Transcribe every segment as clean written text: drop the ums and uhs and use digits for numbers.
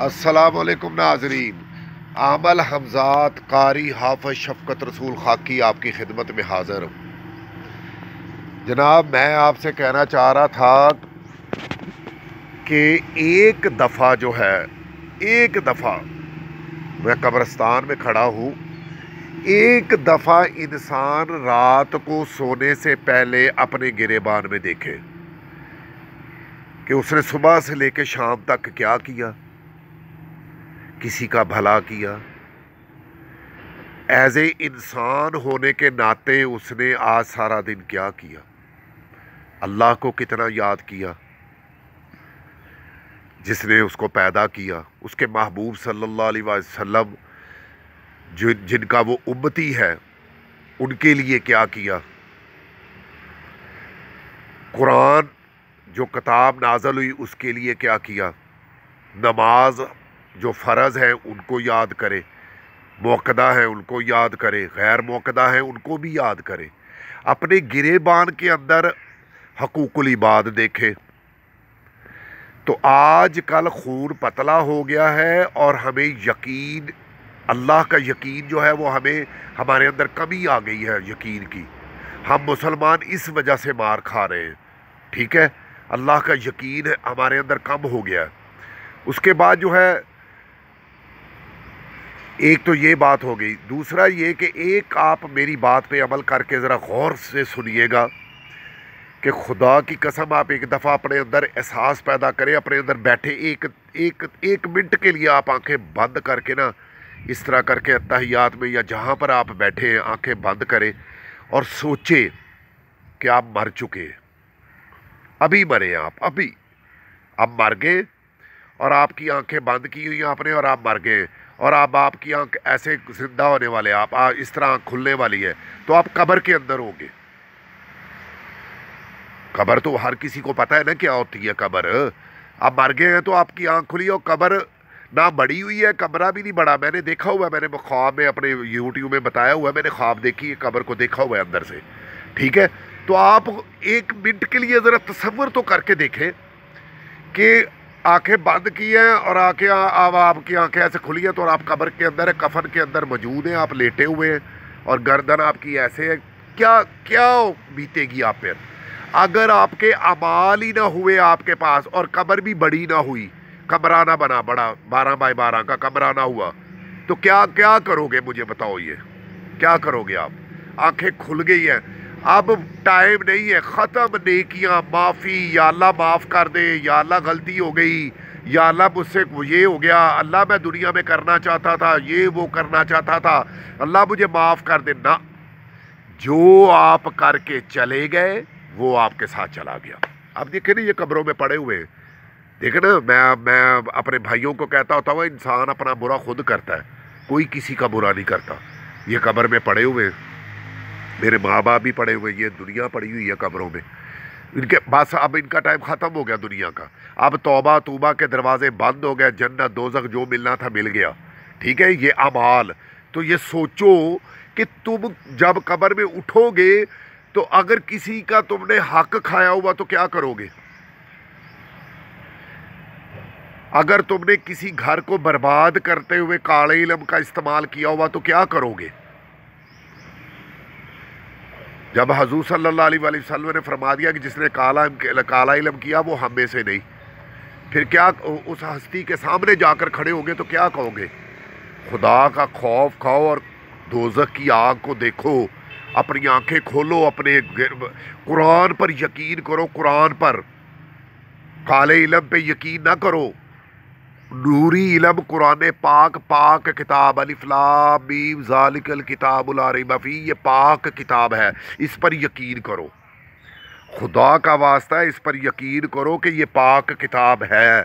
السلام علیکم ناظرین، عامل حمزات قاری حافظ شفقت رسول خاکی آپ کی خدمت میں حاضر ہوں۔ جناب، میں آپ سے کہنا چاہ رہا تھا کہ ایک دفعہ میں قبرستان میں کھڑا ہوں، ایک دفعہ انسان رات کو سونے سے پہلے اپنے گریبان میں دیکھے کہ اس نے صبح سے لے کے شام تک کیا کیا، کسی کا بھلا کیا، ایز اے انسان ہونے کے ناطے اس نے آج سارا دن کیا کیا، اللہ کو کتنا یاد کیا جس نے اس کو پیدا کیا، اس کے محبوب صلی اللہ علیہ وسلم جن کا وہ امتی ہے ان کے لیے کیا کیا، قرآن جو کتاب نازل ہوئی اس کے لیے کیا کیا، نماز جو فرض ہے ان کو یاد کرے، موقدہ ہیں ان کو یاد کرے، غیر موقدہ ہیں ان کو بھی یاد کرے، اپنے گریبان کے اندر حقوق العباد دیکھے۔ تو آج کل خون پتلا ہو گیا ہے اور ہمیں یقین، اللہ کا یقین جو ہے وہ ہمارے اندر کمی آ گئی ہے یقین کی۔ ہم مسلمان اس وجہ سے مار کھا رہے ہیں، ٹھیک ہے، اللہ کا یقین ہمارے اندر کم ہو گیا ہے۔ اس کے بعد جو ہے ایک تو یہ بات ہو گئی، دوسرا یہ کہ ایک آپ میری بات پہ عمل کر کے ذرا غور سے سنیے گا کہ خدا کی قسم آپ ایک دفعہ اپنے اندر احساس پیدا کریں، اپنے اندر بیٹھے ایک منٹ کے لیے آپ آنکھیں بند کر کے نا، اس طرح کر کے اتحیات میں یا جہاں پر آپ بیٹھے ہیں آنکھیں بند کریں اور سوچیں کہ آپ مر چکے ہیں، ابھی مرے آپ، اب مر گئے اور آپ کی آنکھیں بند کی ہوئی آپ نے اور آپ مر گئے، اور اب آپ کی آنکھ ایسے زندہ ہونے والے، آپ اس طرح آنکھ کھلنے والی ہے تو آپ قبر کے اندر ہوں گے۔ قبر تو ہر کسی کو پتہ ہے نا کیا ہوتی ہے قبر۔ اب مر گئے ہیں تو آپ کی آنکھ کھلی اور قبر نہ بڑی ہوئی ہے، کمرہ بھی نہیں بڑا، میں نے دیکھا ہوا ہے، میں نے خواب میں اپنے یوٹیوب میں بتایا ہوا ہے، میں نے خواب دیکھی ہے، قبر کو دیکھا ہوا ہے اندر سے، ٹھیک ہے۔ تو آپ ایک منٹ کے لیے ذرا تصور تو کر کے دیکھیں کہ آنکھیں بند کی ہیں اور اب آپ کی آنکھیں ایسے کھلی ہیں تو اور آپ قبر کے اندر ہے، کفن کے اندر موجود ہیں، آپ لیٹے ہوئے ہیں اور گردن آپ کی ایسے ہے، کیا بیتے گی آپ پہ؟ اگر آپ کے اعمال ہی نہ ہوئے آپ کے پاس اور قبر بھی بڑی نہ ہوئی، کمرہ نہ بنا بڑا 12x12 کا کمرہ نہ ہوا، تو کیا کرو گے؟ مجھے بتاؤ، یہ کیا کرو گے آپ؟ آنکھیں کھل گئی ہیں، اب ٹائم نہیں ہے، ختم نیکیاں، معافی، یا اللہ معاف کر دے، یا اللہ غلطی ہو گئی، یا اللہ مجھ سے یہ ہو گیا، اللہ میں دنیا میں کرنا چاہتا تھا، یہ وہ کرنا چاہتا تھا، اللہ مجھے معاف کر دے۔ نہ، جو آپ کر کے چلے گئے وہ آپ کے ساتھ چلا گیا۔ اب دیکھیں نا، یہ قبروں میں پڑے ہوئے ہیں، دیکھیں نا، میں اپنے بھائیوں کو کہتا ہوتا ہوں انسان اپنا برا خود کرتا ہے، کوئی کسی کا برا نہیں کرتا۔ یہ قبر میں پڑے ہوئے ہیں، میرے ماں باپ بھی پڑے ہوئے، یہ دنیا پڑی ہوئی ہے قبروں میں، بس اب ان کا ٹائم ختم ہو گیا دنیا کا، اب توبہ کے دروازے بند ہو گئے، جنت دوزخ جو ملنا تھا مل گیا، ٹھیک ہے۔ یہ اعمال، تو یہ سوچو کہ تم جب قبر میں اٹھو گے تو اگر کسی کا تم نے حق کھایا ہوا تو کیا کرو گے؟ اگر تم نے کسی گھر کو برباد کرتے ہوئے کالے علم کا استعمال کیا ہوا تو کیا کرو گے؟ جب حضور صلی اللہ علیہ وسلم نے فرما دیا کہ جس نے کالا علم کیا وہ ہم میں سے نہیں، پھر کیا اس ہستی کے سامنے جا کر کھڑے ہوگے تو کیا کہو گے؟ خدا کا خوف کھاؤ اور دوزخ کی آگ کو دیکھو، اپنی آنکھیں کھولو، اپنے قرآن پر یقین کرو، قرآن پر، کالے علم پہ یقین نہ کرو، نوری علم قرآن پاک کتاب، الف لام میم ذالک الکتاب لا ریب فیہ، یہ پاک کتاب ہے، اس پر یقین کرو، خدا کا واسطہ ہے، اس پر یقین کرو کہ یہ پاک کتاب ہے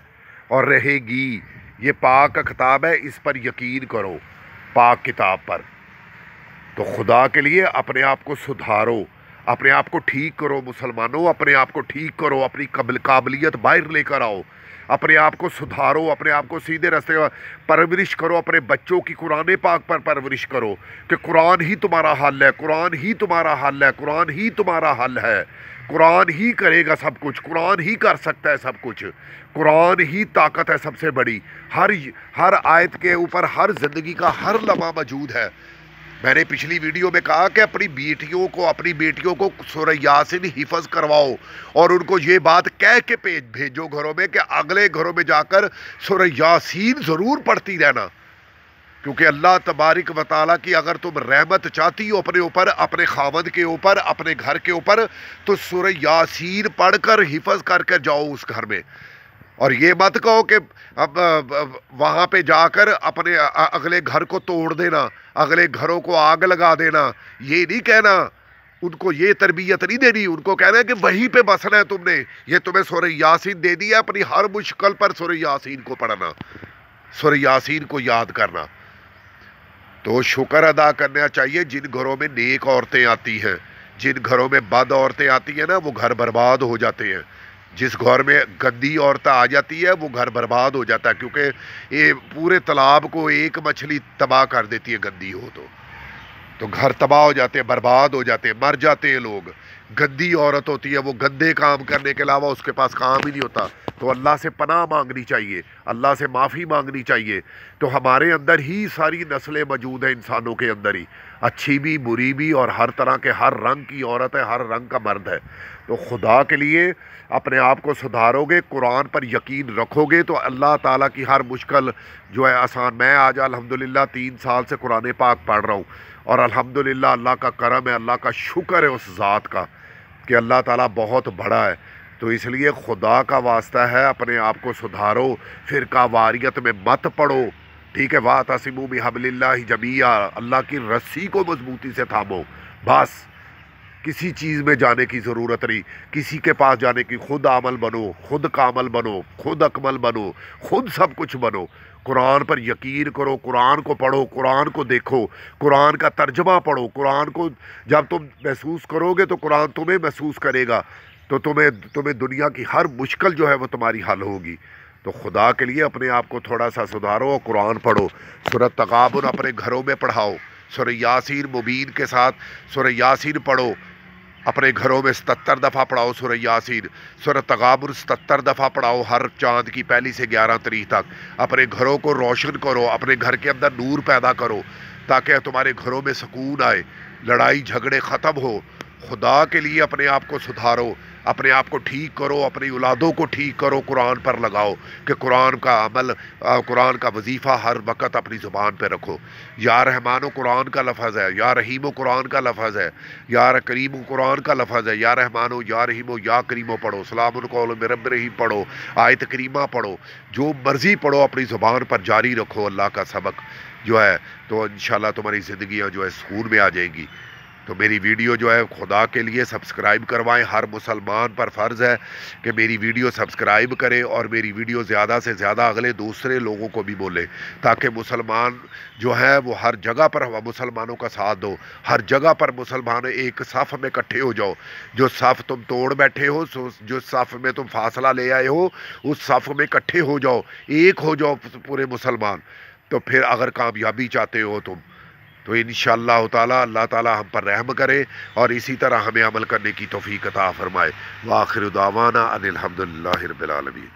اور رہے گی، یہ پاک کتاب ہے، اس پر یقین کرو، پاک کتاب پر۔ تو خدا کے لیے اپنے آپ کو سدھارو، اپنے آپ کو ٹھیک کرو مسلمانوں، اپنے آپ کو ٹھیک کرو، اپنی قابلیت باہر لے کر آؤ، اپنے آپ کو سدھارو، اپنے آپ کو سیدھے راستے پرورش کرو، اپنے بچوں کی قرآن پاک پر پرورش کرو کہ قرآن ہی تمہارا حل ہے، قرآن ہی تمہارا حل ہے، قرآن ہی تمہارا حل ہے، قرآن ہی کرے گا سب کچھ، قرآن ہی کر سکتا ہے سب کچھ، قرآن ہی طاقت ہے سب سے بڑی، ہر آیت کے اوپر ہر زندگی کا ہر لمحہ موجود ہے۔ میں نے پچھلی ویڈیو میں کہا کہ اپنی بیٹیوں کو سورہ یاسین حفظ کرواؤ، اور ان کو یہ بات کہہ کے بھیجو گھروں میں کہ اگلے گھروں میں جا کر سورہ یاسین ضرور پڑھتی رہنا، کیونکہ اللہ تبارک و تعالیٰ کی اگر تم رحمت چاہتی ہو اپنے اوپر، اپنے خاوند کے اوپر، اپنے گھر کے اوپر، تو سورہ یاسین پڑھ کر حفظ کر کے جاؤ اس گھر میں، اور یہ مت کہو کہ اب وہاں پہ جا کر اپنے اگلے گھر کو توڑ دینا، اگلے گھروں کو آگ لگا دینا، یہ نہیں کہنا، ان کو یہ تربیت نہیں دینی، ان کو کہنا ہے کہ وہیں پہ بسنا ہے تم نے، یہ تمہیں سورہ یاسین دے دی ہے، اپنی ہر مشکل پر سورہ یاسین کو پڑھنا، سورہ یاسین کو یاد کرنا۔ تو شکر ادا کرنا چاہیے جن گھروں میں نیک عورتیں آتی ہیں، جن گھروں میں بد عورتیں آتی ہیں نا وہ گھر برباد ہو جاتے ہیں، جس گھر میں گندی عورت آ جاتی ہے وہ گھر برباد ہو جاتا ہے، کیونکہ یہ پورے تالاب کو ایک مچھلی تباہ کر دیتی ہے گندی ہو تو گھر تباہ ہو جاتے ہیں، برباد ہو جاتے ہیں، مر جاتے ہیں لوگ۔ گندی عورت ہوتی ہے وہ گندے کام کرنے کے علاوہ اس کے پاس کام ہی نہیں ہوتا، تو اللہ سے پناہ مانگنی چاہیے، اللہ سے معافی مانگنی چاہیے۔ تو ہمارے اندر ہی ساری نسلیں موجود ہیں، انسانوں کے اندر ہی، اچھی بھی بری بھی، اور ہر طرح کے ہر رنگ کی عورت ہے، ہر رنگ کا مرد ہے۔ تو خدا کے لیے اپنے آپ کو سدھارو گے، قرآن پر یقین رکھو گے تو اللہ تعالیٰ کی ہر مشکل جو ہے آسان۔ میں آج الحمدللہ 3 سال سے قرآن پاک پڑھ رہا ہوں، اور الحمدللہ اللہ کا کرم ہے، اللہ کا شکر ہے اس ذات کا کہ اللہ تعالیٰ بہت بڑا ہے۔ تو اس لیے خدا کا واسطہ ہے اپنے آپ کو سدھارو، فرقہ واریت میں مت پڑو، ٹھیک ہے؟ وَاعْتَصِمُوا بِحَبْلِ اللَّهِ جَمِيعًا، اللہ کی رسی کو مضبوطی سے تھامو، بس کسی چیز میں جانے کی ضرورت نہیں، کسی کے پاس جانے کی، خود عامل بنو، خود کامل بنو، خود اکمل بنو، خود سب کچھ بنو۔ قرآن پر یقین کرو، قرآن کو پڑھو، قرآن کو دیکھو، قرآن کا ترجمہ پڑھو، قرآن کو جب تم محسوس کرو گے تو قرآن تمہیں محسوس کرے گا، تو تمہیں دنیا کی ہر مشکل جو ہے وہ تمہاری حل ہوگی۔ تو خدا کے لیے اپنے آپ کو تھوڑا سا سدھارو اور قرآن پڑھو، سورۃ تغابن اپنے گھروں میں پڑھاؤ، سورہ یاسین مبین کے ساتھ سورہ یاسین پڑھو، اپنے گھروں میں 77 دفعہ پڑھاؤ سورہ یاسین، سورہ تغابن 77 دفعہ پڑھاؤ ہر چاند کی پہلی سے 11 تاریخ تک۔ اپنے گھروں کو روشن کرو، اپنے گھر کے اندر نور پیدا کرو، تاکہ تمہارے گھروں میں سکون آئے، لڑائی جھگڑے ختم ہو۔ خدا کے لیے اپنے آپ کو سدھارو، اپنے آپ کو ٹھیک کرو، اپنی اولادوں کو ٹھیک کرو، قرآن پر لگاؤ کہ قرآن کا عمل، قرآن کا وظیفہ ہر وقت اپنی زبان پہ رکھو۔ یا رحمان و قرآن کا لفظ ہے، یا رحیم و قرآن کا لفظ ہے، یا کریم و قرآن کا لفظ ہے، یا رحمان و یا رحیم و یا کریم و پڑھو، سلام القول من رب رحیم پڑھو، آیت کریمہ پڑھو، جو مرضی پڑھو، اپنی زبان پر جاری رکھو اللہ کا سبق جو ہے، تو انشاءاللہ تمہاری زندگیاں جو ہے سکون میں آ جائیں گی۔ تو میری ویڈیو جو ہے خدا کے لیے سبسکرائب کروائیں، ہر مسلمان پر فرض ہے کہ میری ویڈیو سبسکرائب کرے، اور میری ویڈیو زیادہ سے زیادہ اگلے دوسرے لوگوں کو بھی بولے، تاکہ مسلمان جو ہے وہ ہر جگہ پر مسلمانوں کا ساتھ دو، ہر جگہ پر مسلمان ایک صف میں اکٹھے ہو جاؤ۔ جو صف تم توڑ بیٹھے ہو، جو صف میں تم فاصلہ لے آئے ہو، اس صف میں اکٹھے ہو جاؤ، ایک ہو جاؤ پورے مسلمان۔ تو پھر اگر کامیابی چاہتے ہو تم تو انشاءاللہ تعالی اللہ تعالی ہم پر رحم کرے، اور اسی طرح ہمیں عمل کرنے کی توفیق عطا فرمائے۔ وآخر دعوانا ان الحمدللہ رب العالمین۔